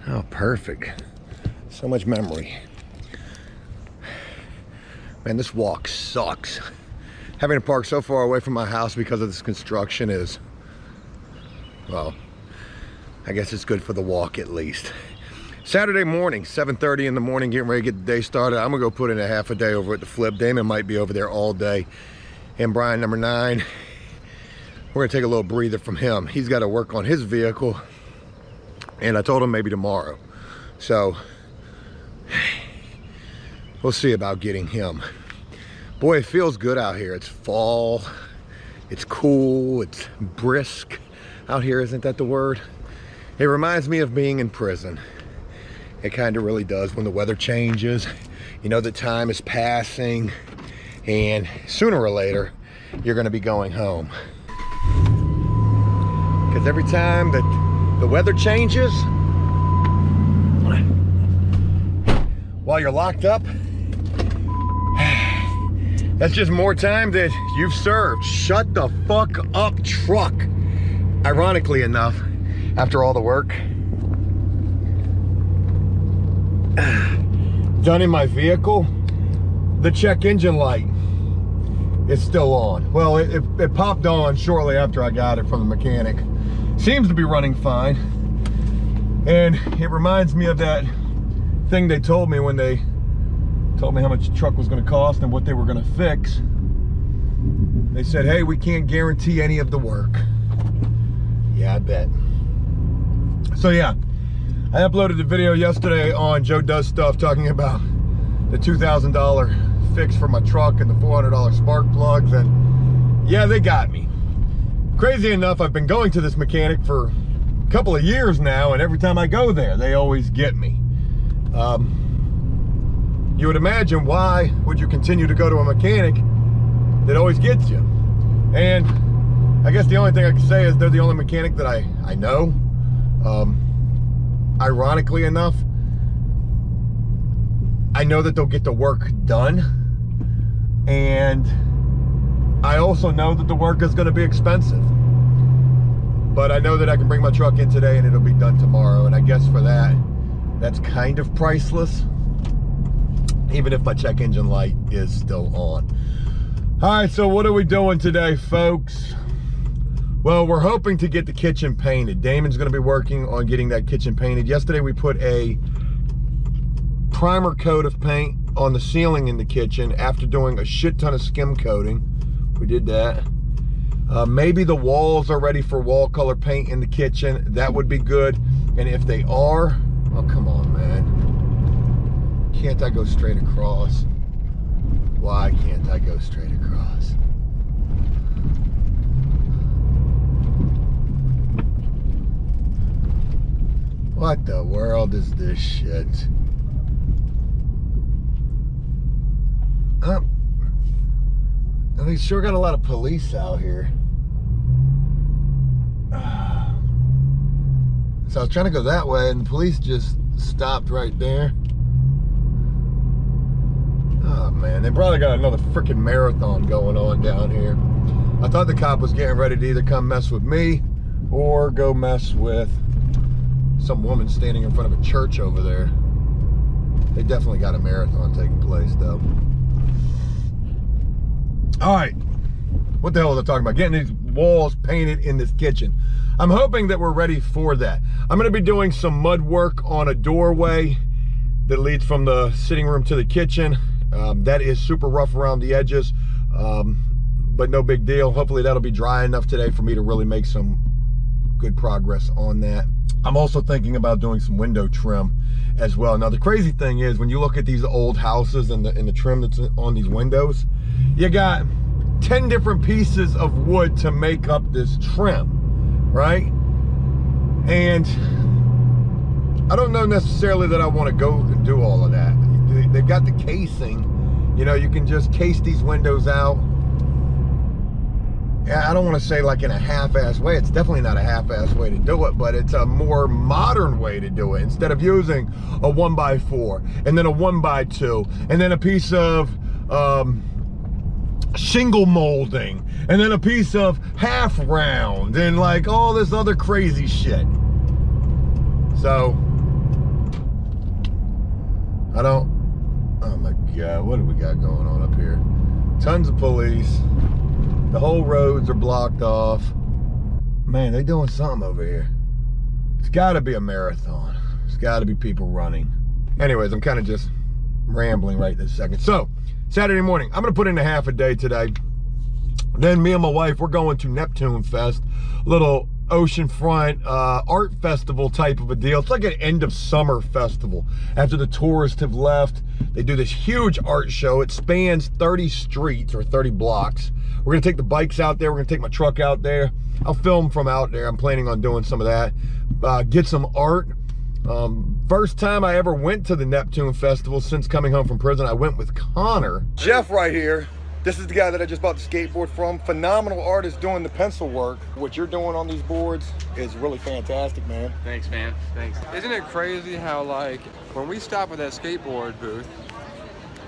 Oh, perfect. So much memory. Man, this walk sucks. Having to park so far away from my house because of this construction is, well, I guess it's good for the walk at least. Saturday morning, 7:30 in the morning, getting ready to get the day started. I'm gonna go put in a half a day over at the flip. Damon might be over there all day. And Brian, number 9, we're gonna take a little breather from him. He's gotta work on his vehicle. And I told him maybe tomorrow. So, we'll see about getting him. Boy, it feels good out here. It's fall, it's cool, it's brisk out here, isn't that the word? It reminds me of being in prison. It kind of really does. When the weather changes, you know that time is passing, and sooner or later, you're gonna be going home. Because every time that the weather changes, while you're locked up, that's just more time that you've served. Shut the fuck up, truck. Ironically enough, after all the work done in my vehicle, the check engine light is still on. Well, it popped on shortly after I got it from the mechanic. Seems to be running fine. And it reminds me of that thing they told me when they told me how much the truck was going to cost and what they were going to fix. They said, hey, we can't guarantee any of the work. Yeah, I bet. So yeah, I uploaded the video yesterday on Joe Does Stuff talking about the $2,000 fix for my truck and the $400 spark plugs, and yeah, they got me. Crazy enough, I've been going to this mechanic for a couple of years now, and every time I go there, they always get me. You would imagine, why would you continue to go to a mechanic that always gets you? And I guess the only thing I can say is they're the only mechanic that I know. Ironically enough, I know that they'll get the work done, and I also know that the work is going to be expensive. But I know that I can bring my truck in today and it'll be done tomorrow, and I guess for that, that's kind of priceless, even if my check engine light is still on. All right, so what are we doing today, folks? Well, we're hoping to get the kitchen painted. Damon's gonna be working on getting that kitchen painted. Yesterday we put a primer coat of paint on the ceiling in the kitchen after doing a shit ton of skim coating. We did that. Maybe the walls are ready for wall color paint in the kitchen. That would be good. And if they are, oh, come on, man. Can't I go straight across? Why can't I go straight across? What the world is this shit? They sure got a lot of police out here. So I was trying to go that way and the police just stopped right there. Oh man, they probably got another freaking marathon going on down here. I thought the cop was getting ready to either come mess with me or go mess with some woman standing in front of a church over there. They definitely got a marathon taking place though. All right, what the hell was I talking about? Getting these walls painted in this kitchen. I'm hoping that we're ready for that. I'm gonna be doing some mud work on a doorway that leads from the sitting room to the kitchen. That is super rough around the edges, but no big deal. Hopefully that'll be dry enough today for me to really make some good progress on that. I'm also thinking about doing some window trim as well. Now the crazy thing is, when you look at these old houses and the trim that's on these windows, you got 10 different pieces of wood to make up this trim, right? And I don't know necessarily that I want to go and do all of that. They've got the casing, you know, you can just case these windows out. I don't want to say like in a half-ass way. It's definitely not a half-ass way to do it, but it's a more modern way to do it. Instead of using a 1x4 and then a 1x2 and then a piece of shingle molding and then a piece of half round and like all this other crazy shit. So oh my God, what do we got going on up here? Tons of police. The whole roads are blocked off. Man, they doing something over here. It's gotta be a marathon. There's gotta be people running. Anyways, I'm kind of just rambling right this second. So, Saturday morning, I'm gonna put in a half a day today. Then me and my wife, we're going to Neptune Fest, little oceanfront art festival type of a deal. It's like an end of summer festival. After the tourists have left, they do this huge art show. It spans 30 streets or 30 blocks. We're gonna take the bikes out there. We're gonna take my truck out there. I'll film from out there. I'm planning on doing some of that. Get some art. First time I ever went to the Neptune Festival since coming home from prison. I went with Connor. Jeff right here. This is the guy that I just bought the skateboard from. Phenomenal artist doing the pencil work. What you're doing on these boards is really fantastic, man. Thanks, man. Thanks. Isn't it crazy how, like, when we stop at that skateboard booth,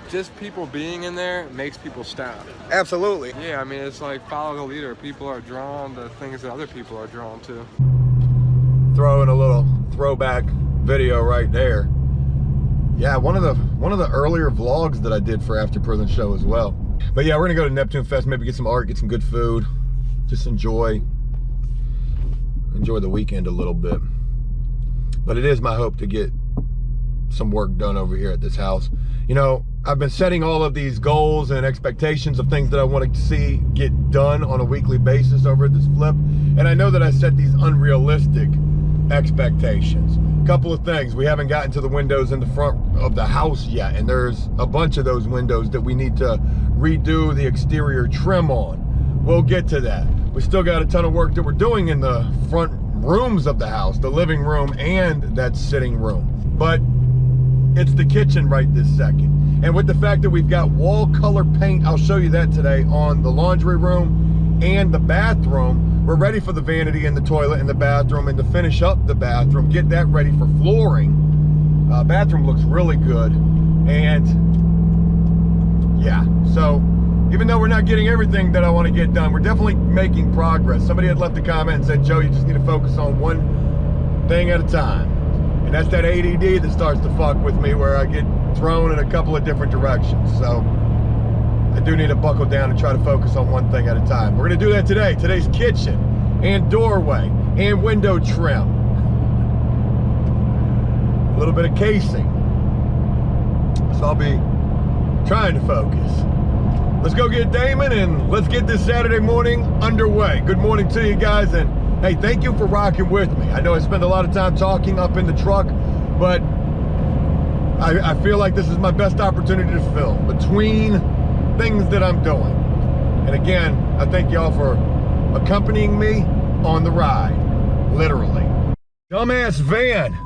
just people being in there makes people stop. Absolutely. Yeah, I mean, it's like follow the leader. People are drawn to things that other people are drawn to. Throw in a little throwback video right there. Yeah, one of the earlier vlogs that I did for After Prison Show as well. But yeah, we're gonna go to Neptune Fest, maybe get some art, get some good food, just enjoy the weekend a little bit. But it is my hope to get some work done over here at this house. You know, I've been setting all of these goals and expectations of things that I want to see get done on a weekly basis over at this flip. And I know that I set these unrealistic expectations. Couple of things. We haven't gotten to the windows in the front of the house yet, and there's a bunch of those windows that we need to redo the exterior trim on. We'll get to that. We still got a ton of work that we're doing in the front rooms of the house, the living room and that sitting room. But it's the kitchen right this second. And with the fact that we've got wall color paint, I'll show you that today, on the laundry room and the bathroom. We're ready for the vanity and the toilet in the bathroom, and to finish up the bathroom, get that ready for flooring. Bathroom looks really good. And yeah, so even though we're not getting everything that I want to get done, we're definitely making progress. Somebody had left a comment and said, Joe, you just need to focus on one thing at a time. And that's that ADD that starts to fuck with me, where I get thrown in a couple of different directions. So I do need to buckle down and try to focus on one thing at a time. We're gonna do that today. Today's kitchen and doorway and window trim. A little bit of casing. So I'll be trying to focus. Let's go get Damon and let's get this Saturday morning underway. Good morning to you guys, and hey, thank you for rocking with me. I know I spend a lot of time talking up in the truck, but I feel like this is my best opportunity to film between things that I'm doing. And again, I thank y'all for accompanying me on the ride, literally. Dumbass van,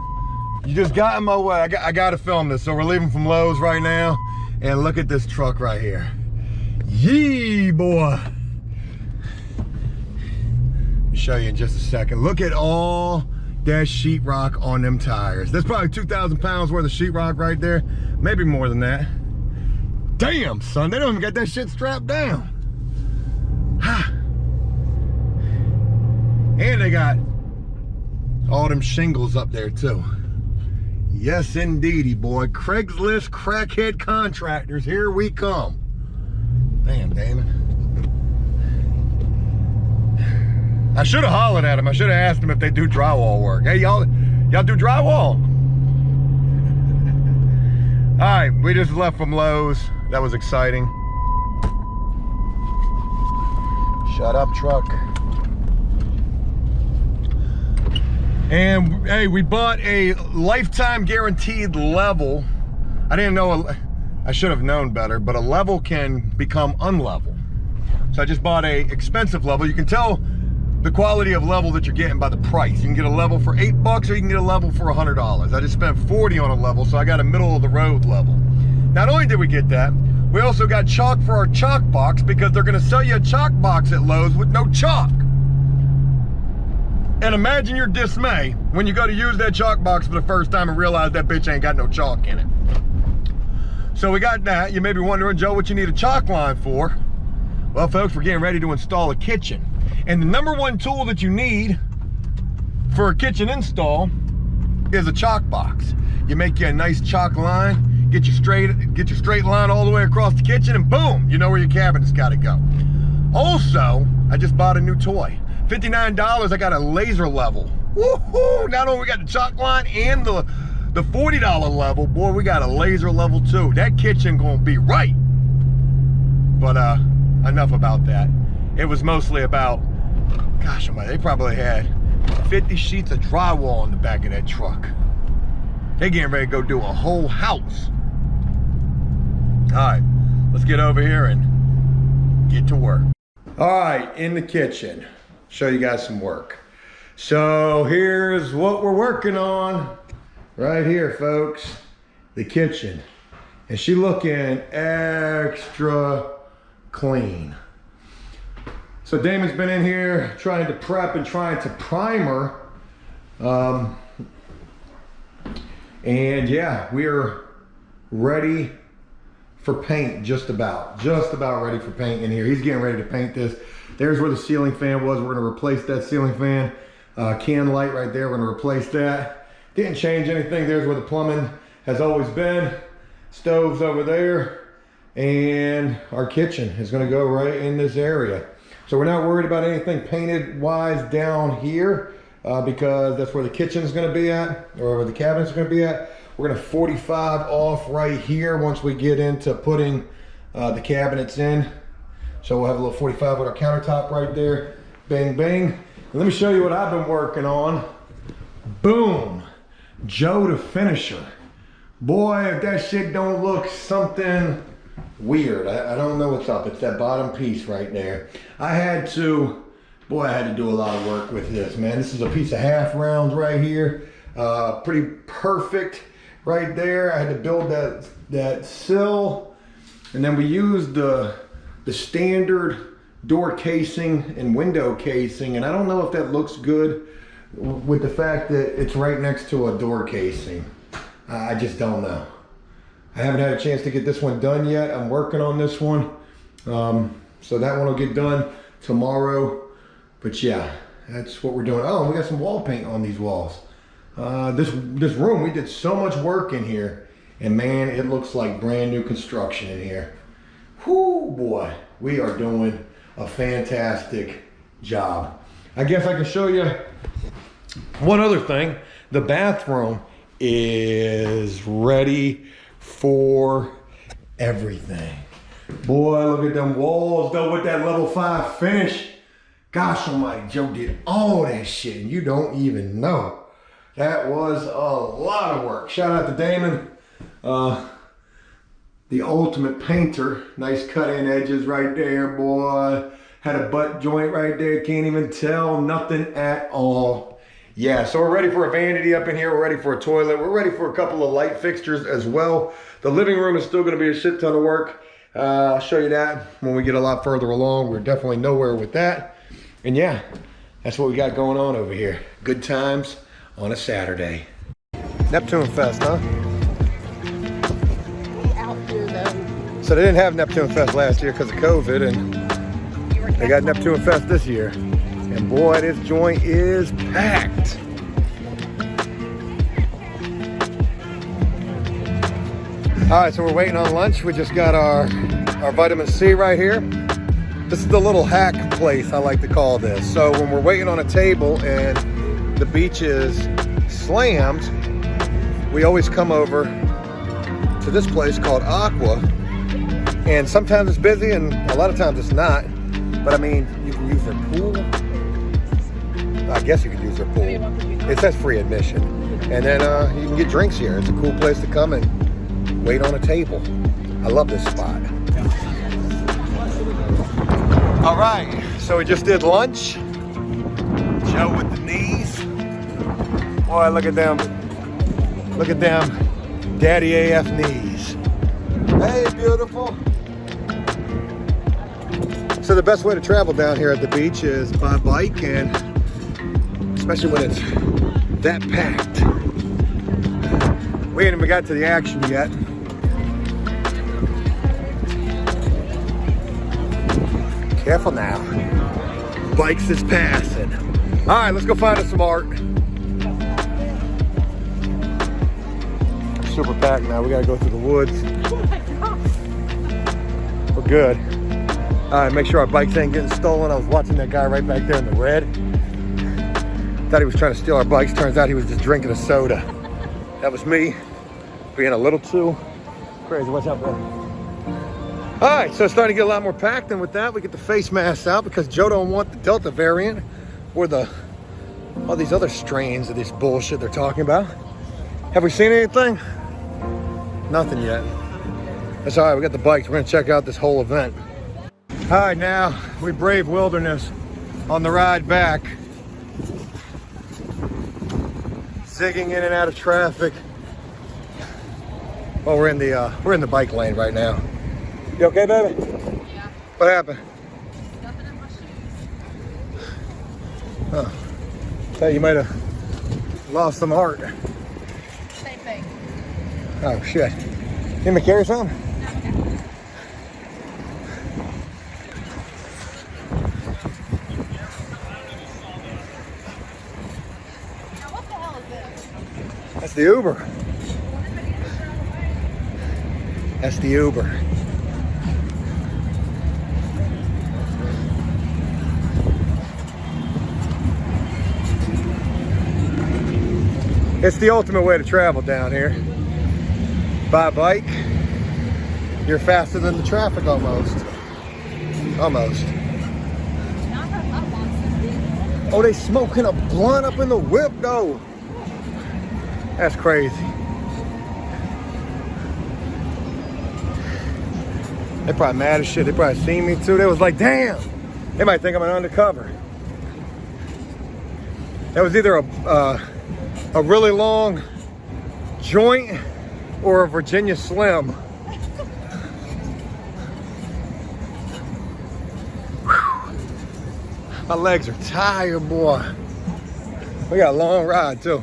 you just got in my way. I gotta film this. So we're leaving from Lowe's right now, and look at this truck right here. Yee, boy. Show you in just a second. Look at all that sheetrock on them tires. That's probably 2,000 pounds worth of sheetrock right there. Maybe more than that. Damn, son, they don't even got that shit strapped down. And they got all them shingles up there too. Yes, indeedy, boy. Craigslist crackhead contractors, here we come. Damn, Damon. I should have hollered at him. I should have asked him if they do drywall work. Hey, y'all do drywall? All right, we just left from Lowe's. That was exciting. Shut up, truck. And hey, we bought a lifetime guaranteed level. I didn't know, I should have known better, but a level can become unlevel. So I just bought a expensive level. You can tell the quality of level that you're getting by the price. You can get a level for $8 or you can get a level for $100. I just spent $40 on a level, so I got a middle of the road level. Not only did we get that, we also got chalk for our chalk box, because they're gonna sell you a chalk box at Lowe's with no chalk. And imagine your dismay when you go to use that chalk box for the first time and realize that bitch ain't got no chalk in it. So we got that. You may be wondering, Joe, what you need a chalk line for? Well, folks, we're getting ready to install a kitchen. And the number one tool that you need for a kitchen install is a chalk box. You make you a nice chalk line, get your straight line all the way across the kitchen, and boom, you know where your cabinet's got to go. Also, I just bought a new toy. $59, I got a laser level. Woohoo! Not only we got the chalk line and the $40 level, boy, we got a laser level too. That kitchen gonna be right. But enough about that. It was mostly about, gosh, they probably had 50 sheets of drywall in the back of that truck. They getting ready to go do a whole house. All right, let's get over here and get to work. All right, in the kitchen, show you guys some work. So here's what we're working on right here, folks. The kitchen. And she looking extra clean. So Damon's been in here trying to prep and trying to primer. And yeah, we're ready for paint, just about ready for paint in here. He's getting ready to paint this. There's where the ceiling fan was. We're gonna replace that ceiling fan. Can light right there, we're gonna replace that. Didn't change anything. There's where the plumbing has always been. Stoves over there. And our kitchen is gonna go right in this area. So we're not worried about anything painted wise down here because that's where the kitchen's gonna be at, or where the cabinet's gonna be at. We're gonna 45 off right here once we get into putting the cabinets in. So we'll have a little 45 with our countertop right there. Bang, bang. And let me show you what I've been working on. Boom, Joe the Finisher. Boy, if that shit don't look something weird. I don't know what's up. It's that bottom piece right there. I had to do a lot of work with this, man. This is a piece of half rounds right here. Pretty perfect right there. I had to build that sill, and then we used the standard door casing and window casing, and I don't know if that looks good with the fact that it's right next to a door casing. I just don't know. I haven't had a chance to get this one done yet. I'm working on this one. So that one will get done tomorrow. But yeah, that's what we're doing. Oh, we got some wall paint on these walls. This room, we did so much work in here, and man, it looks like brand new construction in here. Whoo, boy, we are doing a fantastic job. I guess I can show you one other thing. The bathroom is ready for everything. Boy, look at them walls though with that level 5 finish. Gosh almighty, Joe did all that shit and you don't even know. That was a lot of work. Shout out to Damon, the ultimate painter. Nice cut-in edges right there, boy. Had a butt joint right there, can't even tell nothing at all. Yeah, so we're ready for a vanity up in here. We're ready for a toilet. We're ready for a couple of light fixtures as well. The living room is still gonna be a shit ton of work. I'll show you that when we get a lot further along. We're definitely nowhere with that. And yeah, that's what we got going on over here. Good times on a Saturday. Neptune Fest, huh? Out here though. So they didn't have Neptune Fest last year because of COVID, and they got Neptune Fest this year. And boy, this joint is packed. All right, so we're waiting on lunch. We just got our vitamin C right here. This is the little hack place, I like to call this. So when we're waiting on a table and the beach is slammed, we always come over to this place called Aqua. And sometimes it's busy and a lot of times it's not. But I mean, you can use their pool. I guess you could use their pool. It says free admission. And then you can get drinks here. It's a cool place to come and wait on a table. I love this spot. All right, so we just did lunch. Joe with the knees. Boy, look at them. Look at them Daddy AF knees. Hey, beautiful. So the best way to travel down here at the beach is by bike, and especially when it's that packed. We ain't even got to the action yet. Careful now. Bikes is passing. All right, let's go find us some art. super packed now. We gotta go through the woods. Oh my God. We're good. All right, make sure our bikes ain't getting stolen. I was watching that guy right back there in the red. Thought he was trying to steal our bikes. Turns out he was just drinking a soda. That was me being a little too crazy. Watch out, bro. All right, so it's starting to get a lot more packed, and with that, we get the face masks out because Joe don't want the Delta variant or all these other strains of this bullshit they're talking about. Have we seen anything? Nothing yet. That's all right, we got the bikes. We're gonna check out this whole event. All right, now we brave wilderness on the ride back. Zigging in and out of traffic. Well, we're in the bike lane right now. You okay, baby? Yeah. What happened? Nothing in my shoes. Oh. Hey, you might have lost some heart. Same thing. Oh shit. Need me to carry something? Now what the hell is this? That's the Uber. That's the Uber. It's the ultimate way to travel down here. By bike, you're faster than the traffic almost. Almost. Oh, they smoking a blunt up in the whip though. That's crazy. They probably mad as shit. They probably seen me too. They was like, damn. They might think I'm an undercover. That was either a really long joint or a Virginia Slim. Whew. My legs are tired, boy. We got a long ride too.